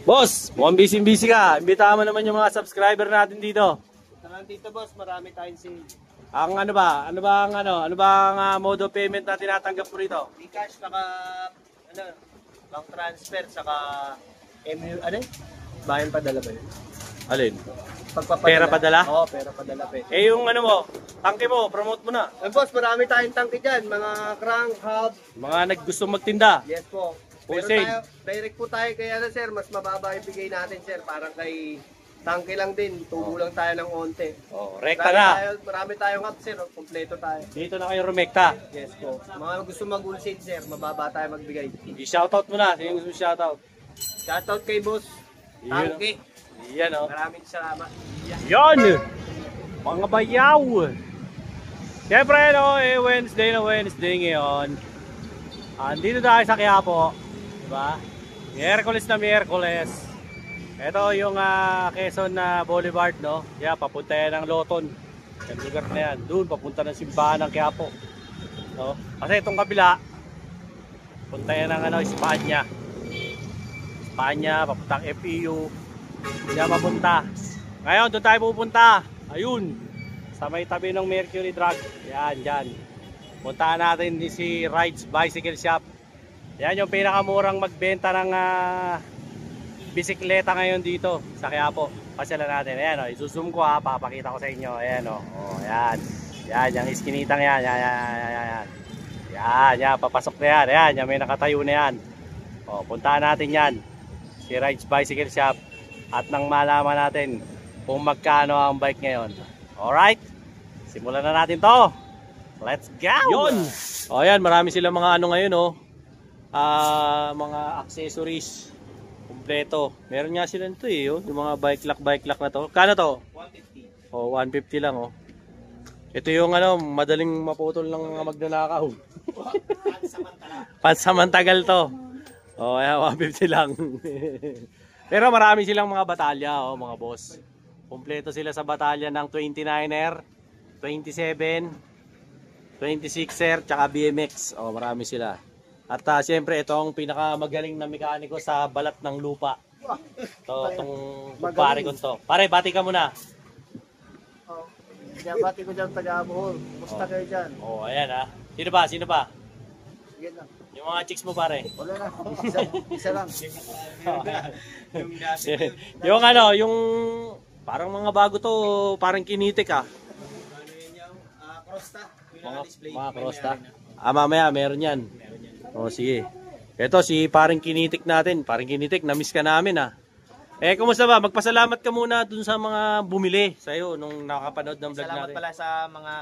Boss, mukhang busy ka. Imbitahan mo naman yung mga subscriber natin dito. Dito boss, marami tayong sale. Ang ano ba ang mode of payment na tinatanggap mo rito? Gcash saka bank transfer saka MU bayan padala ba yun? Alin? Pagpapadala. Pera padala? Oo, pera padala pe. Yung ano mo, tangke mo, promote mo na. Boss, marami tayong tangke dyan, mga crank, hub. Mga naggusto magtinda. Yes po. Full Pero sale. tayo, direct po tayo kaya sir, mas mababa ibigay natin sir, parang kay tangke lang din, tubo lang tayo ng onte. Oh, rekta na. Marami tayong hub sir, kompleto tayo. Dito na kayo rumekta. Yes po. Mga gusto mag-wholesale sir, mababa tayo magbigay. I-shoutout mo na. Sino gusto mo shoutout? Shoutout kay boss. Tangke. Yan o. Maraming salamat. Yan! Mga bayaw! Siyempre, Wednesday ngayon. Andito tayo sa Quiapo. Diba? Miyerkules na Miyerkules. Ito yung Quezon na Boulevard, no? Yeah, papunta yan ng Loton. Yung lugar na yan. Doon, papunta ng simbahan ng Quiapo. No? Kasi itong kabila, punta yan ng Espanya. Espanya, papuntang FEU. Diyan mapunta. Ngayon, doon tayo pupunta. Ayun. Sa may tabi ng Mercury Drug. Yan, dyan. Puntaan natin si Rides Bicycle Shop. Yan yung pinakamurang magbenta ng bisikleta ngayon dito sa Quiapo. Pasyalan natin. Ayan o. Isusum ko ha. Papakita ko sa inyo. Ayan o. Oh, yan. Yan. Yung iskinitang yan. Yan. Yan. Papasok na yan. Ayan. Yan. May nakatayo na yan. O, puntaan natin yan. Si Rides Bicycle Shop. At nang malaman natin kung magkano ang bike ngayon. Alright? Simulan na natin to. Let's go! Yun! O yan, marami silang mga ngayon mga accessories. Kompleto. Meron nga sila nito yung mga bike lock na to. Kano to? 150. O, 150 lang Ito yung madaling maputol ng mga magnanakaw. Pansamantagal to. O, yan, 150 lang. Pero marami silang mga batalya, mga boss. Kompleto sila sa batalya ng 29er, 27, 26er, tsaka BMX. Marami sila. At siyempre, ito ang pinakamagaling na mekaniko sa balat ng lupa. Itong pare ko to. Pare, bati ka muna. Bati ko dyan taga-Bohol. Musta kayo dyan? Ayan Sino pa? Sige lang. Yung mga chicks mo pare. Wala na. Isa lang. yung parang mga bago to, parang kinitik Crosta. Mga Crosta. Mamaya meron yan. Sige. Ito si parang kinitik natin. Parang kinitik, na-miss ka namin kumusta ba? Magpasalamat ka muna dun sa mga bumili sa'yo nung nakapanood ng vlog natin. Salamat pala sa mga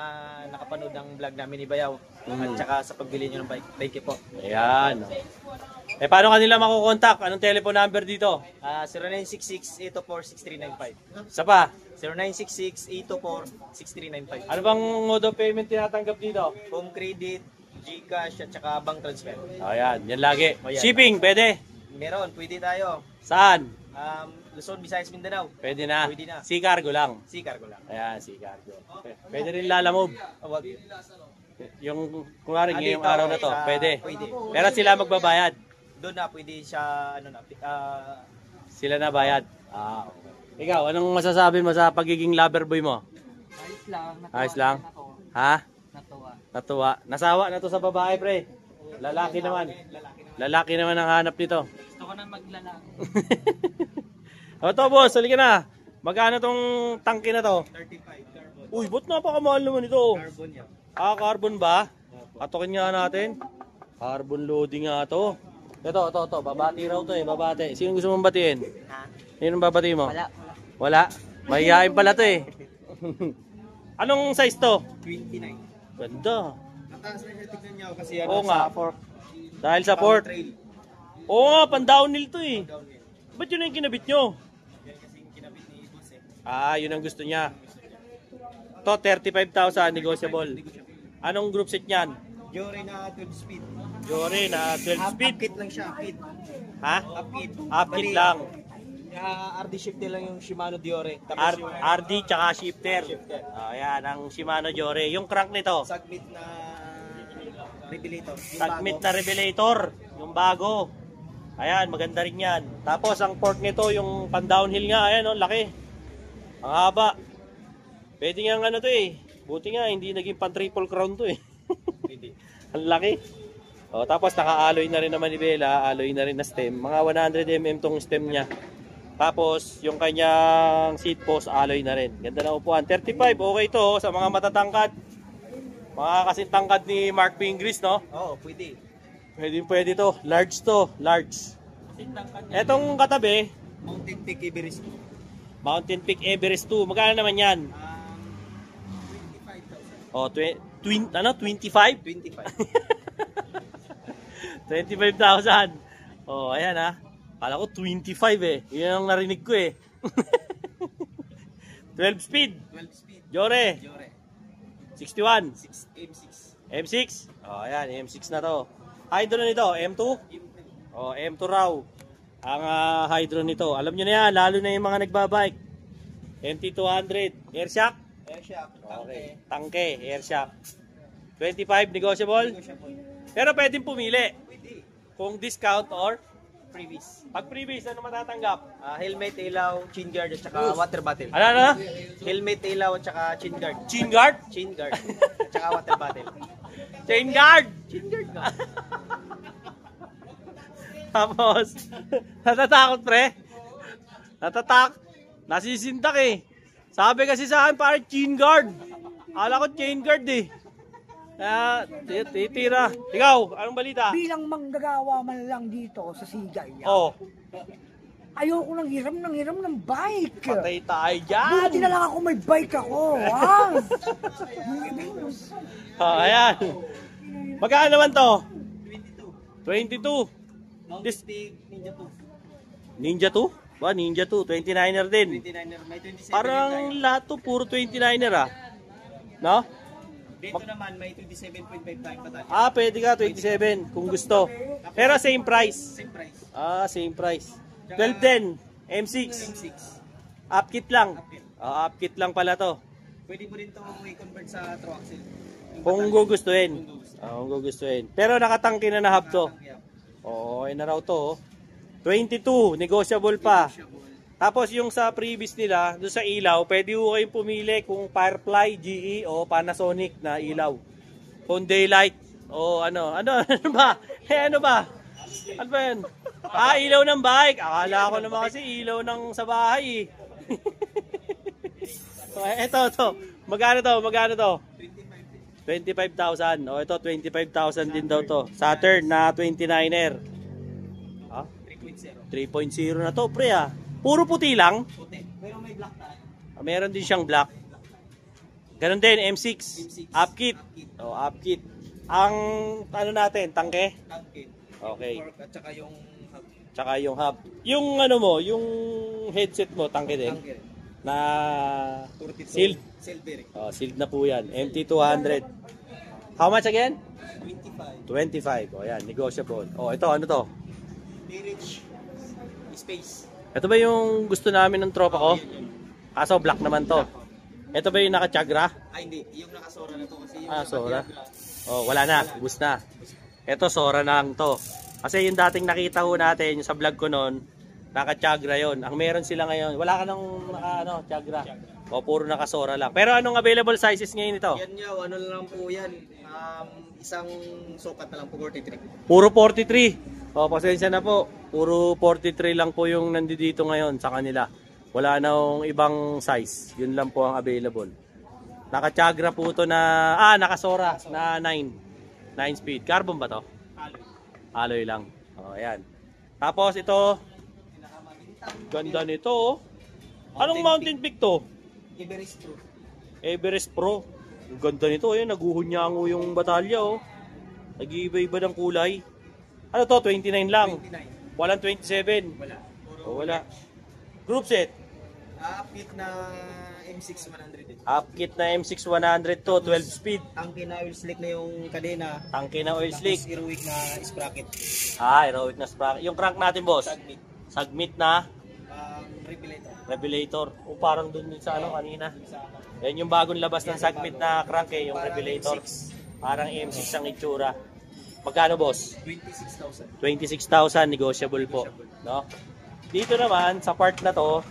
nakapanood ng vlog namin ni Bayaw. At saka sa pagbili nyo ng bike po. Ayan. Paano kanila makukontak? Anong telephone number dito? 0966-824-6395. Isa pa? 0966-824-6395. Ano bang mode of payment tinatanggap dito? Home credit, Gcash, at saka bank transfer. Ayan, yan lagi. Shipping, pwede? Meron, pwede tayo. Saan? Luzon, Visayas, Mindanao. Pwede na. Pwede na. C-Cargo lang. C-Cargo lang. Ayan, C-Cargo. Pwede rin lalamove. Wag. Yung, kunwari, ngayong araw na to, pwede. Pwede. Pero sila magbabayad. Doon na, pwede siya, Sila na bayad. Okay. Ikaw, anong masasabi mo sa pagiging lover boy mo? Ayos lang. Ayos lang? Ha? Natuwa. Nasawa na to sa babae, pre. Lalaki naman. Lalaki naman ang hanap nito. Gusto ko na maglalaki. To boss, halika na. Magkano tong tangke na to? 35 carbon. Uy, ba't napakamahal naman ito? Carbon yan. Carbon ba? Katokin nga natin. Carbon loading nga to. Ito. Babati raw to babati. Sino gusto mong batiin? Sino babati mo? Wala? Mahihain pala to Anong size to? 29. Ganda. Nataas na siya, tignan niyo kasi Oo nga. fork. Dahil sa port. Trail. Oo nga, pan-downhill to Downhill. Ba't yun yung kinabit nyo? Yan kasi yung kinabit ni boss Yun ang gusto niya. To 35,000 negotiable. Anong group set niyan? Jore na 12 speed. Jore na 12 speed. Up kit lang siya, kit. Ha? Up kit. Up kit lang. RD shifter lang yung Shimano Diore. RD tsaka shifter. Ayan, ang Shimano Jore. Yung crank nito. Submit na Revelator. Submit na Revelator. Yung bago. Ayan, maganda rin yan. Tapos ang fork nito, yung pan-downhill nga, ayan o, laki. Ang haba. Pwede nga ano to eh. Buti nga, hindi naging pan-triple crown to eh. Ang laki. O, tapos naka-alloy na rin naman ni Bella, alloy na rin na stem. Mga 100mm tong stem niya. Tapos, yung kanyang seat post, alloy na rin. Ganda na upuan. 35, okay to sa mga matatangkad. Mga kasing tangkad ni Mark Pingris, no? Oo, pwede. Pwede to. Large to. Large. Etong katabi, Mountain Peak Everest. Mountain Peak Everest 2. Magkano naman yan? 25,000. O, 25? 25. 25,000. Oh, ayan ha. Kala ko 25 eh. Yun ang narinig ko eh. 12 speed. 12 speed. Jore. Jore. 61. M6. M6. Oh, ayan. M6 na to. Hydro nito. M2. Oh, M2 raw. Ang hydro nito. Alam nyo na yan. Lalo na yung mga nagbabike. MT200. Air shock. Air shock. Okay. Tangke. Air shock. 25. Negotiable. Pero pwedeng pumili. Pwede. Kung discount or Previous. pag previous, ano matatanggap? Helmet, ilaw, chin guard, at saka water bottle. Ano? Helmet, ilaw, at saka chin guard. Chin guard? Chin guard. At saka water bottle. Chain guard! Chin guard ka. Tapos, natatakot pre. Nasisindak eh. Sabi kasi sa akin parang chain guard. Akala ko chain guard eh. Titira. Ikaw, anong balita? Bilang manggagawa man lang dito sa Sigay. Oh, Ayoko nang hiram ng bike. patay tayo dyan. Buti na lang ako may bike ako. Ha? Oh, ayan. Magkano naman to? 22. Mountain Peak Ninja 2. Ninja 2? Ba, Ninja 2. 29er din. 29er. May 27 Parang lahat to puro 29er ah. No? Dito naman may 27.5 tayo patal. Pwede ka 27 kung gusto. Pero same price. Same price. Same price. 12 din. M6. M6. Upkit lang. Upkit lang pala to. Pwede mo rin ito i-convert sa true axle. Kung gugustuhin. Kung gugustuhin. Pero nakatangke na na hub to. Oo, okay na raw to. 22. Negotiable pa. Tapos yung sa previous nila, doon sa ilaw, pwede ko kayong pumili kung Firefly, GE o Panasonic na ilaw. Kung daylight o ano ba? Ano ba? Ano ba yan? Ilaw ng bike. Akala ko naman kasi ilaw ng sa bahay eh. Ito. Magkano to? 25,000. O ito, 25,000 din daw to. Saturn na 29er. 3.0 na to, pre ah. Puro puti lang. Puti. Pero may black tayo. Meron din siyang black. Ganon din, M6. Upkit. Upkit. Ang ano natin, tangke? Tangke. Okay. At saka yung hub. Tsaka yung hub. Yung ano mo, yung headset mo, tangke din. Tangke. Na 42. sealed. Silver. Sealed na po yan. MT200. How much again? 25. 25. Yan, negotiable. Ito, ano to? Rich space. Ito ba yung gusto namin ng tropa ko? Kaso black naman to. Ito ba yung naka-chagra? Hindi. Yung nakasora na to kasi yung Sora. Wala na. Ubus na. Ito, Sora na lang to. Kasi yung dating nakita ko natin, yung sa vlog ko noon, naka-chagra yon. Ang meron sila ngayon, wala ka nang chagra. Puro naka-Sora lang. Pero anong available sizes ngayon ito? Yan nyo, ano lang po yan. Isang sukat na lang po, 43. Puro 43. Pasensya na po. Puro 43 lang po yung nandito ngayon sa kanila. Wala nang ibang size. Yun lang po ang available. Naka-chagra po to na, naka-Sora na 9 speed. Carbon ba to? Alloy lang. Ayan. Tapos ito, ganda nito. Anong Mountain Peak to? Everest Pro. Everest Pro. Ang ganda nito. Ayan, naguhunyango yung batalya. Nag-iiba-iba ng kulay. Ano to? 29 lang. 29. Walang 27. Wala. Wala. Group set. Upkit na M6 100. Upkit na M6 100 to, 12 speed. Tangke na oil slick na yung kadena. Tangke na oil slick. Tapos heroic na sprocket. Heroic na sprocket. Yung crank natin, boss. Submit. Submit na Revelator. revelator. Parang dun din sa kanina. Yan yung bagong labas ng submit na crank yung revelator. Parang M6 ang itsura. Magkano, boss? 26,000. 26,000 negotiable po, no? Dito naman sa part na to,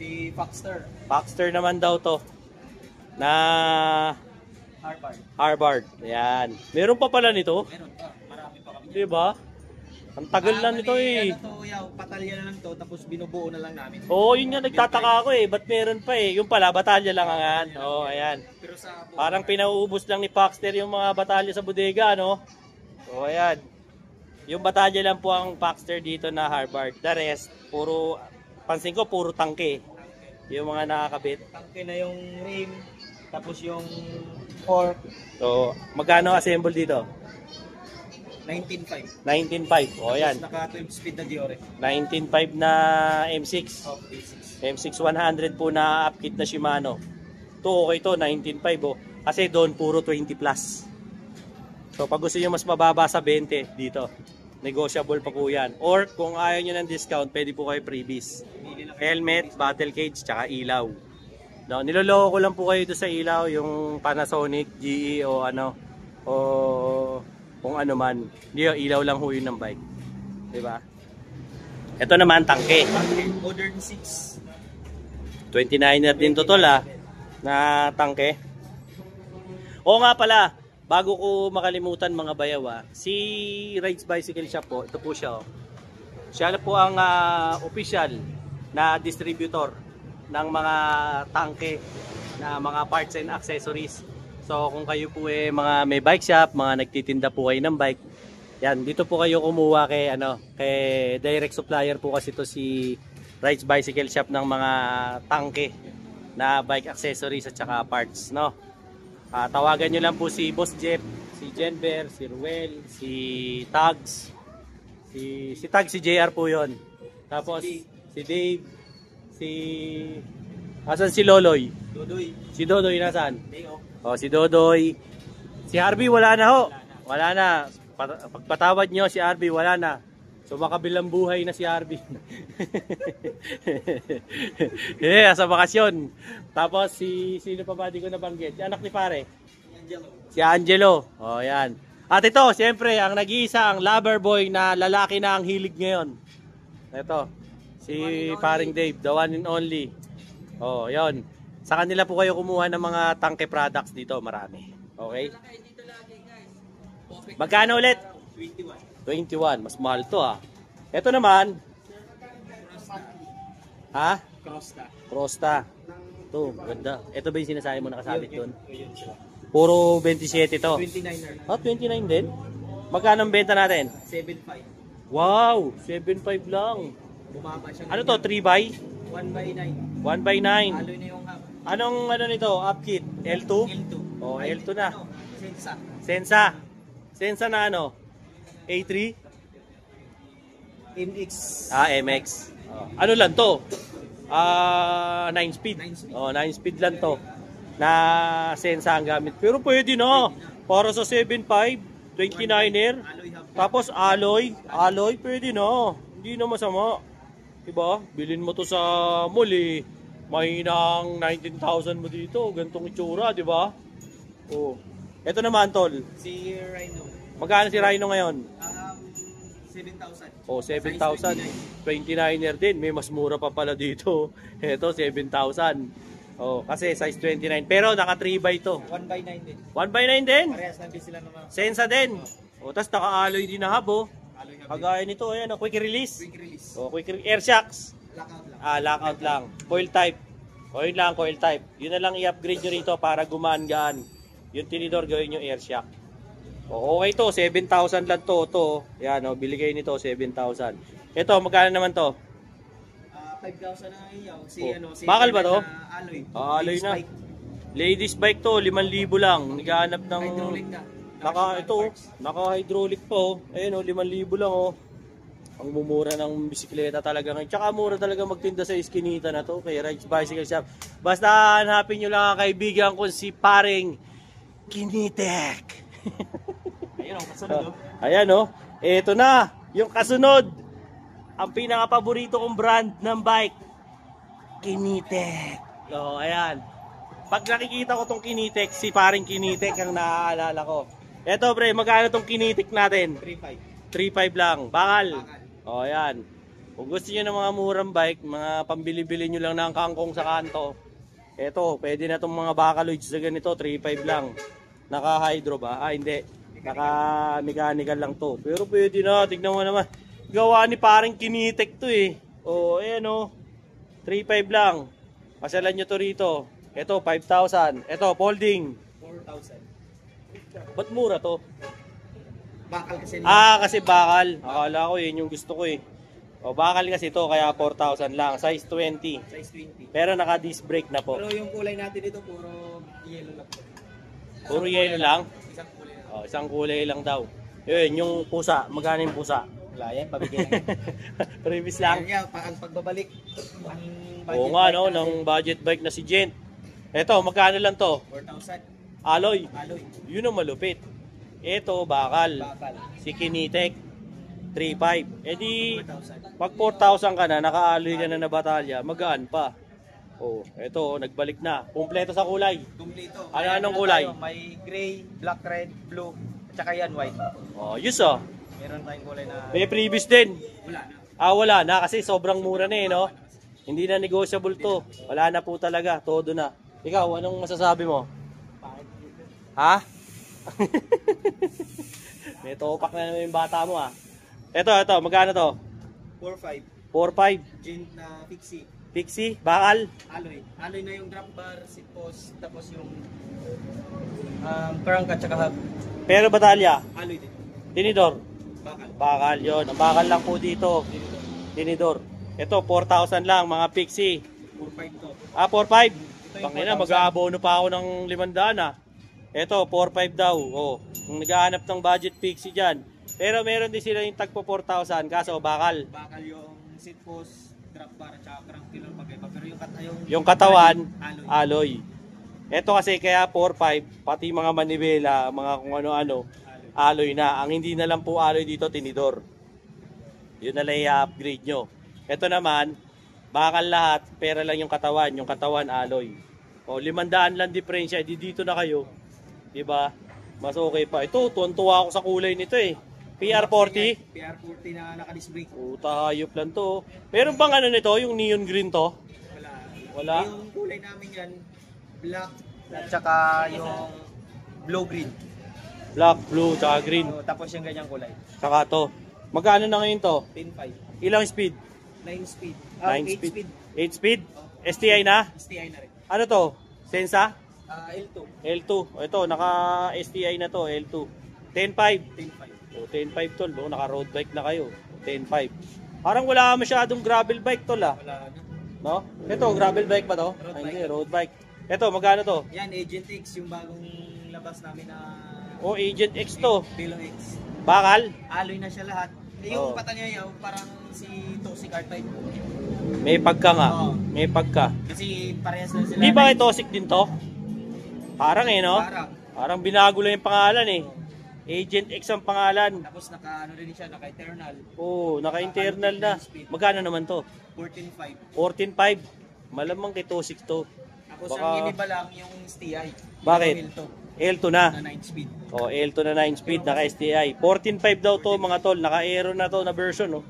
Si Foxter, Baxter naman daw to na Harvard. Harvard. Ayan. Meron pa pala nito, Meron pa, marami pa kami. 'di ba? Ang tagal na nito eh. Ano to, yaw, patalya na lang to, tapos binubuo na lang namin. Oo, yun nga nagtataka ako eh. Ba't meron pa eh? Yung pala, batalya lang ang Oo, ayan. Pero sa Parang pinauubos lang ni Baxter yung mga batalya sa bodega, no? So, ayan. Yung batalya lang po ang Baxter dito na Harvard. The rest, puro, pansin ko, puro tangke. Yung mga nakakabit. tangke na yung rim, tapos yung fork, So, magkano assemble dito? 19.5. 19.5. O, ayan. Tapos naka 12 speed na Diore. 19.5 na M6. Of basics. M6 100 po na upkit na Shimano. Ito okay to, 19.5 oh. Kasi doon puro 20 plus. So pag gusto nyo mas mababa sa 20 dito, negotiable pa po yan. Or kung ayaw nyo ng discount, pwede po kayo freebies. Helmet, battle cage, tsaka ilaw. No, niloloko ko lang po kayo ito sa ilaw, yung Panasonic, GE o ano, o kung ano man. Hindi, ilaw lang ho yun ng bike. Diba? Ito naman, tangke. Modern 6. 29er din to tol na tangke. Oo nga pala, bago ko makalimutan mga bayaw si Rides Bicycle Shop po, ito po siya. Siya na po ang official na distributor ng mga tangke na mga parts and accessories. So kung kayo po mga may bike shop, mga nagtitinda po kayo ng bike, yan, dito po kayo kumuha kay kay direct supplier po kasi to si Rides Bicycle Shop ng mga tangke na bike accessories at saka parts, no? Tawagan nyo lang po si Boss Jeff, si Jenber, si Ruel, si Tags, si Tags, si JR po yon. Tapos si Dave, asan si Loloy? Dodoy. Si Dodoy nasaan? Day off. Oh, si Dodoy. Si Harvey wala na ho. Wala na. Pagpatawad nyo si Harvey wala na. So makabilang buhay na si Harvey. Yeah, sa bakasyon. Tapos sino pa ba di ko nabanggit? Si anak ni pare. Angelo. Si Angelo. Oh, yan. At ito, siyempre, ang nag-iisa, ang lover boy na lalaki na ang hilig ngayon. Ito, si paring Dave, the one and only. Oh, yon. Sa kanila po kayo kumuha ng mga tangke products dito, marami. Okay? Magkano ulit? 21. 21, mas mahal to Ito naman, Crosta. Crosta. Ito, ganda. Ito ba yung sinasabi mo nakasabit doon? Yun sila. Puro 27 to. 29er. 29 din? Magkano ang benta natin? 7.5. Wow, 7.5 lang. Bumaba siya. Ano to, 3x? 1x9. 1x9. Aloy na yung hub. Anong nito, upkit? L2? L2. Oh, L2 na. Sensa. Sensa. Sensa na ano? A3? MX. MX. Ano lang to? 9 speed. 9 speed. 9 speed lang to. Na Sensa ang gamit. Pero pwede na. Para sa 7.5, 29er. Aloy hub. Tapos alloy, pwede na. Hindi na masama. Diba? Bilhin mo to sa mall Mahinang 19,000 mo dito. Gantong itsura, diba? Oh. Ito naman tol. Si Rhino. Magkano si Rhino ngayon? 7,000. Oh, 7,000. 29er din. May mas mura pa pala dito. Ito, 7,000. Oh, kasi size 29. Pero naka 3x to. 1x9 din. 1x9 din. Parehas lang din sila naman. Sensa din. Oh, tas naka-alloy din na hub, oh. Aloy hub. Kagaya nito, ayan, quick release. Quick release. Oh, air shocks. Lockout lang. Lockout lang. Coil type. O yun lang, coil type. Yun na lang i-upgrade nyo rito para gumaan-gaan. Yung tinidor, gawin nyo air shock. O, okay to, 7,000 lang to. Yan, bili kayo nito, 7,000. Ito, magkano naman to? 5,000 na iyaw. Si Bakal ba to? Aloy. Aloy Ladies na. bike. Ladies bike to, 5,000 lang. Naghahanap ng... Hydraulic na. Naka-hydraulic po. Ayun 5,000 lang Ang mumura ng bisikleta talaga ngayon. Tsaka mura talaga magtinda sa iskinita na to kay Rides Bicycle Shop. Basta hanapin nyo lang ang kaibigan ko si paring Kinitek. Ayun ang kasunod. Ayan eto na. Yung kasunod. Ang pinaka-paborito kong brand ng bike. Kinitek. Ayan. Pag nakikita ko tong Kinitek, si paring Kinitek ang naaalala ko. Eto pre, magkano tong kinitik natin? 3.5. 3.5 lang. Bakal. Bakal. O yan. Kung gusto nyo ng mga murang bike, mga pambili-bili nyo lang ng kangkong sa kanto. Eto, pwede na tong mga Bacaloids na ganito, 3.5 lang. Naka-hydro ba? Ah, hindi. Naka-mechanical lang to. Pero pwede na, tignan mo naman. Gawa ni parang kinitik to eh. O, ayan o. 3.5 lang. Pasalan nyo to rito. Eto, 5,000. Eto, folding. 4,000. Ba't mura to? Bakal kasi Ah, kasi bakal. Akala ko yun yung gusto ko eh. O, bakal kasi to, kaya 4,000 lang. Size 20. size 20. Pero naka-disc brake na po. Pero yung kulay natin dito puro yellow lang po. Puro yellow lang? Isang kulay lang. O, isang kulay lang daw. Yun, yung pusa. Magkano yung pusa? Wala yan, pabigyan lang. Previous lang. Yan, ang pagbabalik. Ang budget Oo nga, bike no, natin, ng budget bike na si Gent. Eto, magkano lang to? 4,000. Alloy. Alloy. Yun ang malupit. Eto, bakal. Bakal. Si Kinetec. 3.5. E di, 4,000. pag 4,000 ka na, naka-alloy ka na na batalya, magaan pa. Oh, eto, nagbalik na. Kumpleto sa kulay. Kumpleto. Ano, anong Meron kulay? tayo, may gray, black, red, blue, at saka yan white. Oh, yus oh. Meron tayong kulay na May previous din. wala na. Ah, wala na kasi sobrang mura na eh, no? Hindi na negotiable to. Wala na po talaga. Todo na. Ikaw, anong masasabi mo? Ha? May topak na naman yung bata mo, ah. Eto, magkano to? 4.5. 4.5. Gin na fixie. Pixie, bakal. Alloy. Alloy na yung drop bar, seat post, tapos yung crank at saka hub. Pero batalya, Alloy din. tinidor. Bakal. Bakal yon. Ang bakal lang po dito. Tinidor. Ito, 4,000 lang, mga Pixie. 4.5 to. Ah, 4.5. Ito yung Tangina, 4,000. mag-aabono pa ako ng 500 ah. Ito, 4.5 daw. Oh, kung naghahanap ng budget Pixie dyan. Pero meron din sila yung tagpo 4,000, kaso bakal. Bakal yung seat post, drop bar, at saka crank pillar pag-iba. Pero Yung katawan, alloy. alloy. Ito kasi kaya 4.5, pati mga manibela, mga kung ano-ano, alloy na. Ang hindi na lang po alloy dito, tinidor. Yun na lang i-upgrade nyo. Ito naman, bakal lahat, pera lang yung katawan alloy. O, 500 lang diferensya, di dito na kayo. Diba? Mas okay pa. Ito, tuwan-tuwa ako sa kulay nito eh. PR40. PR40 na naka-disc brake. Puta, hayop lang to. Meron bang ano nito, yung neon green to? Wala. Wala. Yung kulay namin yan, black, at saka yung blue-green. Black, blue, tsaka green. So, tapos yung ganyang kulay. Tsaka to. Magkano na ngayon to? 10.5. Ilang speed? 9 speed. 9 8 speed. speed. 8 speed? STI na? STI na rin. Ano to? Sensa? L2. L2. Ito, naka-STI na to, L2. 10.5. 10.5. O, 10.5 tol. O, naka-road bike na kayo. 10.5. Parang wala masyadong gravel bike tol ah. Wala na. No? Ito, gravel bike ba to? Road Ay, bike. hindi, road bike. Ito, magkano to? Yan, Agent X, yung bagong labas namin na O, Agent X to. Pilo X. Bakal. Alloy na siya lahat. Eh, Oo. yung pata niya yung parang si Toxic R-Type. May pagka nga. Oo. May pagka. Kasi parehas lang sila. Di ba kay Tosik din to? Parang eh, no? Parang. Parang binago lang yung pangalan eh. Agent X ang pangalan. Tapos naka-ano rin siya, naka-eternal. Oo, naka-internal na. Magkano naman to? 14.5. 14.5. Malamang kay Tosik to. Tapos Baka- ang iniba lang yung STI. Bakit? Yung L2 L2 na. na 9 speed. Oh, L2 na 9 speed, naka-STI. 14.5 daw to mga tol. Naka-aero na to na version, no?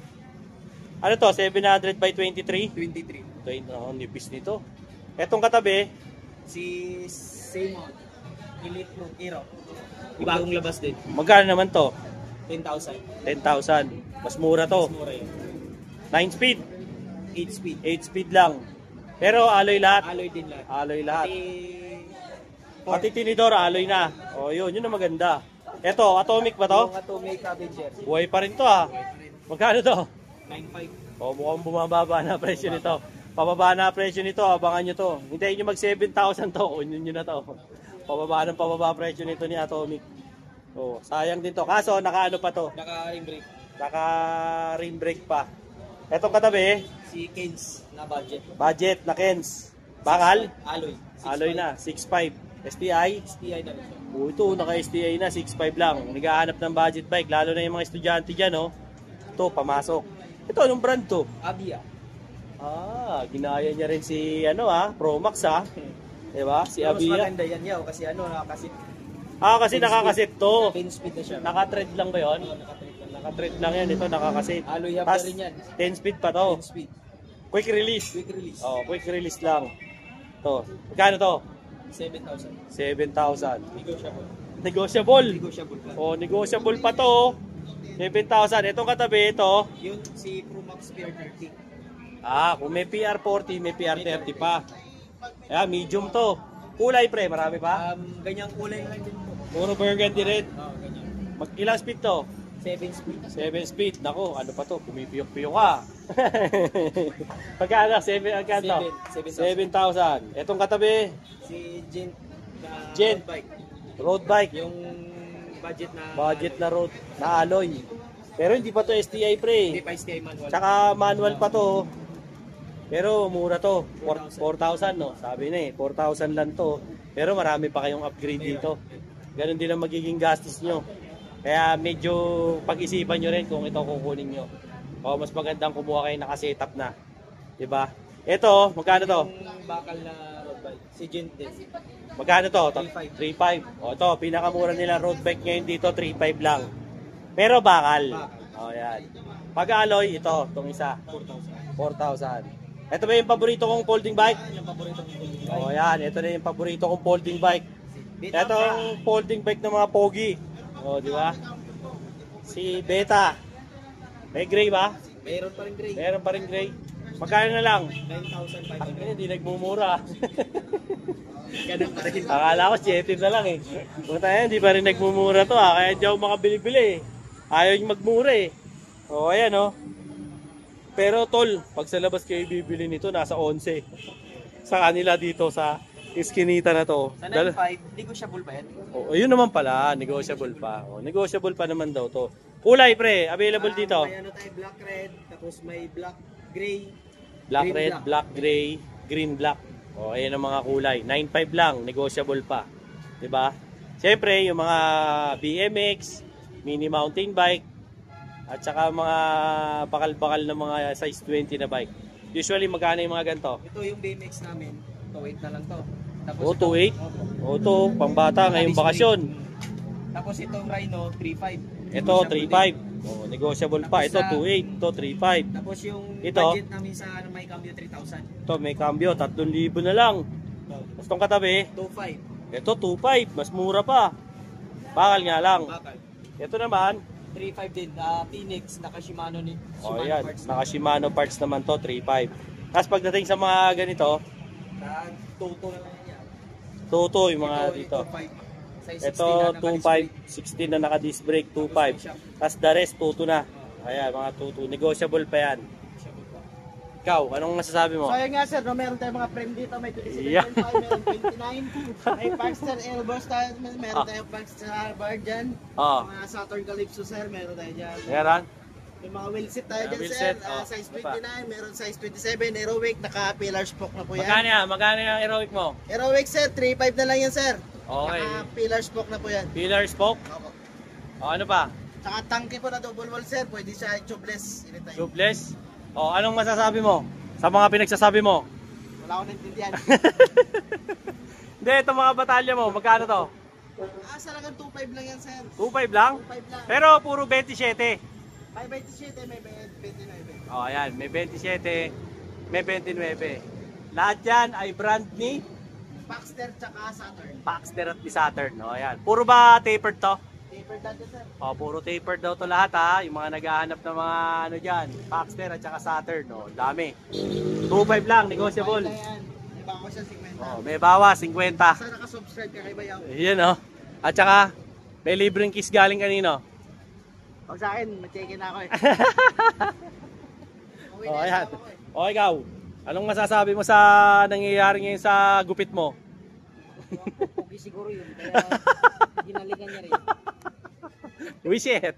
Ano to? 700 by 23? 23. 20, oh, nipis nito. Etong katabi, Si Simon, Elite Pro Hero. Bagong labas din. magkano naman to? 10,000. 10,000. Mas mura to. Mas mura yun. 9 speed. 8 speed. 8 speed lang. Pero alloy lahat. Alloy din lahat. Alloy lahat. Pati Pati tinidor, alloy na. O yun, yun ang maganda. Eto, atomic ba to? yung Atomic Avenger. Buhay pa rin to ah. Magkano to? 9.5. O mukhang bumababa na presyo nito. Pababa na presyo nito, abangan nyo to. Hintayin nyo mag 7,000 to, kunin nyo na to. Pababa presyo nito ni Atomic. O, sayang din to. Kaso, naka ano pa to? Naka-ring brake. Naka rim brake pa. Etong katabi, Si Kens na budget. budget na Kens. Bakal? Alloy. 6.5. Alloy na, 6.5. STI? STI na rin siya. O ito, naka-STI na, 6.5 lang. Naghahanap ng budget bike, lalo na yung mga estudyante dyan, no? Ito, pamasok. Ito, anong brand to? Abia. Ah, ginaya niya rin si, ano Pro Max, Diba? Si Pero mas Abia. maganda yan yaw kasi ano, kasi Kasi nakakasit to. 10 speed na siya. Naka-tread lang ba yun? Naka-tread lang. Naka-tread lang yan. Ito nakakasit. Alloy hub na Tas, rin yan. 10 speed pa to. 10 speed. Quick release. Quick release. Oh, quick release lang. To. Magkano to? 7,000. 7,000. Negotiable. Negotiable. Negotiable pa. Oh, negotiable pa to. 7,000. Itong katabi ito. Yun, si Promax PR30. Kung may PR40, may PR30 pa. Ayan, medium to. Kulay pre, marami pa? Ganyang kulay lang din po. Puro burgundy red. Ganyan. Ilang speed to? 7 speed. 7 speed. Nako, ano pa to? Pumipiyok-piyok ka. Pagkano? 7,000. Itong katabi, Si Gent. Gent. Road bike. road bike. Yung budget Na road, na alloy. Pero hindi pa to STI pre. Hindi pa STI manual. Tsaka manual pa to. Pero mura to. 4,000 no? Sabi na 4,000 lang to. Pero marami pa kayong upgrade dito. Ganon din ang magiging gastos nyo. Kaya medyo pag-isipan nyo rin kung ito kukunin nyo. O mas magandang kumuha kayo naka-setup na. Diba? Ito, magkano to? Yung bakal na road bike. Si Gent din. Magkano to? 3,500. 3,500. O ito, pinakamura nila road bike ngayon dito, 3,500 lang. Pero bakal. O yan. Pag-alloy, ito, itong isa. 4,000. Ito ba yung paborito kong folding bike? Yung paborito ko. O yan, ito na yung paborito kong folding bike. Ito ang folding bike ng mga pogi. O, di ba? Si Beta. May gray ba? Mayroon pa rin gray. Meron pa rin gray. Magkano na lang? 9,500. Hindi nagmumura. Ganun pa rin. Akala ko 7 na lang eh. Punta yan, hindi pa rin nagmumura to kaya hindi ako makabili-bili eh. Ayaw yung magmura eh. O ayan o. Pero tol, pag sa labas kayo bibili nito, nasa 11. Sa kanila dito sa iskinita na to. Sa 9,500, negotiable ba yan? O yun naman pala, negotiable pa. O, negotiable pa naman daw to. Kulay pre, available dito. May ano tayo, black red, tapos may black gray. Black green, red, black gray, green black. O ayan ang mga kulay. 9,500 lang, negotiable pa. 'Di ba? Siyempre, yung mga BMX, mini mountain bike, at saka mga bakal-bakal na mga size 20 na bike. Usually, magkano yung mga ganito? Ito yung BMX namin, 2.8 na lang to. Tapos O, 2.8? O, ito, pangbata, ngayong bakasyon. Tapos itong Rhino, 3.5. Ito, 3.5. O, negotiable pa. Ito, 2.8. Ito, 3.5. Tapos yung Ito? budget namin sa may cambio, 3,000. Ito, may cambio, 3,000 na lang. Tapos itong katabi, 2.5. ito, 2.5. Mas mura pa. Bakal nga lang. Bakal. Ito naman, 3.5 din. Phoenix, naka-Shimano ni o Shimano yan, parts. naka-Shimano parts naman to, 3.5. Tapos pagdating sa mga ganito, Toto na lang yan. Toto yung mga dito. 2.5. Size 16 Ito, na naka-display. 2.5, 16 na naka-disc brake, 2.5. Tapos the rest, Toto na. Ayan, mga Toto. Negotiable pa yan. Ikaw, anong masasabi mo? So ayun nga sir, no, meron tayong mga frame dito, may 27.5, Yeah. meron 29, may Parkster elbows tayo, meron tayong Parkster bar dyan, Oo. mga Saturn Calypso sir, meron tayo dyan. Meron? May mga wheel set tayo Mga dyan wheel sir, set, oh. size Ano pa? 29, meron size 27, Aerowick, naka-pillar spoke na po Magkano yan. yan? Magkano yung heroic mo? Aerowick sir, 3.5 na lang yan sir. Okay. Naka-pillar spoke na po yan. Pillar spoke? Opo. O, ano pa? Saka tangke po na double wall sir, pwede siya tubeless. Anytime. Tubeless? O, anong masasabi mo? Sa mga pinagsasabi mo? Wala akong naintindihan. Hindi, itong mga batalya mo, magkano to? Salagang 2.5 lang yan sir. 2.5 lang? 2.5 lang. Pero puro 27. May 27, may 29. O, ayan, may 27, may 29. Lahat yan ay brand ni Parkster tsaka Saturn. Baxter at ni Saturn. O, ayan. Puro ba tapered to? Taper dati sir. O, puro tapered daw to lahat ha. Yung mga naghahanap ng mga ano dyan, Baxter at saka Saturn. O, dami. 2.5 lang, negotiable. Yan. May bago siya 50. O, may bawas, 50. Basta nakasubscribe ka kay Bayaw. Ayan o. At saka, may libreng kiss galing kanino. Huwag sa akin, ma-check-in na ako eh. Uwi O, na ayan. ako eh. O, ikaw. Anong masasabi mo sa nangyayari ngayon sa gupit mo? Pugi siguro yun, kaya ginalingan niya rin. Wish it.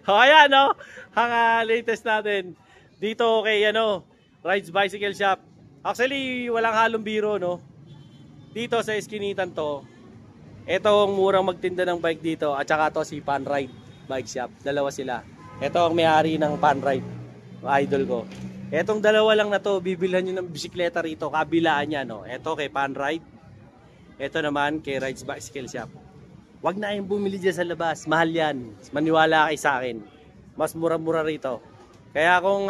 O, ayan o. Ang latest natin. Dito kay Rides Bicycle Shop. Actually, walang halong biro, no? Dito sa Iskinitan to. Ito ang murang magtinda ng bike dito. At saka to si Pan Ride Bike Shop. Dalawa sila. Ito ang may-ari ng Pan Ride. Idol ko. Etong dalawa lang na to, bibilhan nyo ng bisikleta rito. Kabilaan niya, no? Ito kay Pan Ride. Ito naman kay Rides Bicycle Shop. wag na kayong bumili dyan sa labas. Mahal yan. Maniwala kayo sa akin. Mas mura-mura rito. Kaya kung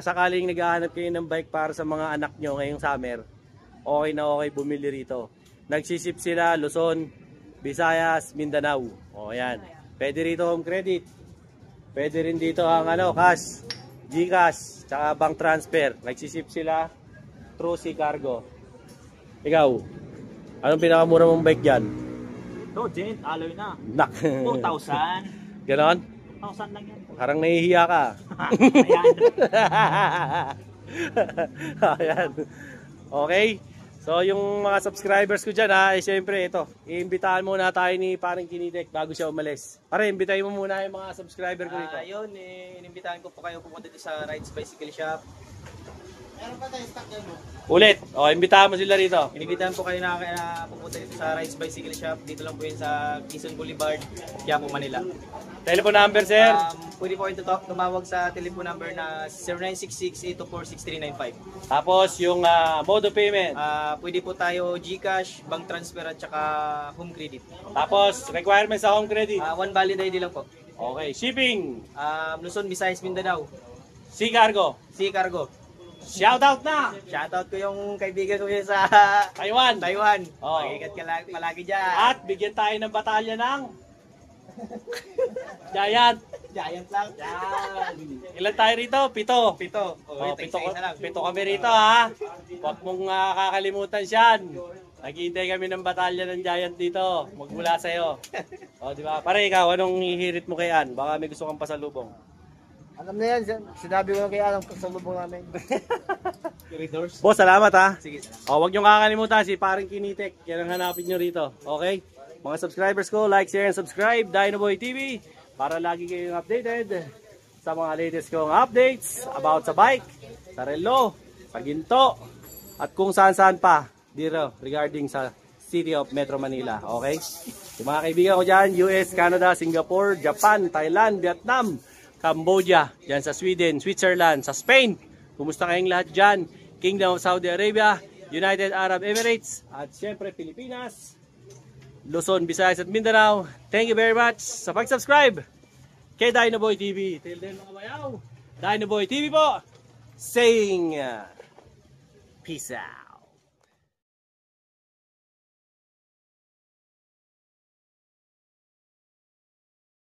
sakaling naghahanap kayo ng bike para sa mga anak nyo ngayong summer, okay na okay bumili rito. Nagsisip sila Luzon, Visayas, Mindanao. O yan. Pwede rito home credit. Pwede rin dito ang cash, GCash, tsaka bank transfer. Nagsisip sila through Sea Cargo. Ikaw, anong pinakamura mong bike dyan? Ito, Gent, alloy na. Nak. 4,000. Ganon? 1,000 lang yan. Parang nahihiya ka. Ayan. Ayan. Okay? So yung mga subscribers ko dyan siyempre ito, iimbitahan muna tayo ni parang Kinitek bago siya umalis. Pare, imbitahin mo muna yung mga subscriber ko dito. Yun, inimbitahan ko po kayo pumunta dito sa Rides Bicycle Shop. Meron pa tayo stock yan mo. Ulit, imbitahan mo sila rito. Inimbitahan po kayo na pupunta dito sa Rides Bicycle Shop. Dito lang po yun sa Quezon Boulevard, Quiapo, Manila. Telephone number, sir? Pwede po kayo tumawag sa telephone number na 0966-824-6395. Tapos yung mode of payment. Pwede po tayo GCash, bank transfer at saka home credit. Tapos requirements sa home credit. One valid ID lang po. Okay, shipping. Luzon, Visayas, Mindanao. Sea Cargo. Sea Cargo. Shout out na. Shoutout ko yung kaibigan ko yun sa Taiwan. Taiwan. Oh. Mag-ingat ka palagi dyan. At bigyan tayo ng batalya ng Giant. Giant lang. Yan. Ilan tayo rito? 7. Pito. Pito kami rito ha. Huwag mong kakalimutan siyan. Naghihintay kami ng batalya ng Giant dito. Magmula sa'yo. O, di ba? Pare, ikaw, anong hihirit mo kay Ann? Baka may gusto kang pasalubong. Alam na yan, sinabi ko lang kay Alam sa lubong namin. Boss, salamat ha. Sige, salamat. O, huwag niyong kakalimutan si parang Kinitek. Yan ang hanapin nyo rito. Okay? Mga subscribers ko, like, share, and subscribe. Dinoboy TV. Para lagi kayong updated sa mga latest kong updates about sa bike, sa relo, sa ginto, at kung saan-saan pa dito regarding sa City of Metro Manila. Okay? Yung mga kaibigan ko dyan, US, Canada, Singapore, Japan, Thailand, Vietnam, Cambodia, dyan sa Sweden, Switzerland, sa Spain. Kumusta kayong lahat dyan? Kingdom of Saudi Arabia, United Arab Emirates, at syempre Pilipinas, Luzon, Visayas at Mindanao. Thank you very much sa pag-subscribe kay Dinoboy TV. Till then mga bayaw, Dinoboy TV po, saying peace out.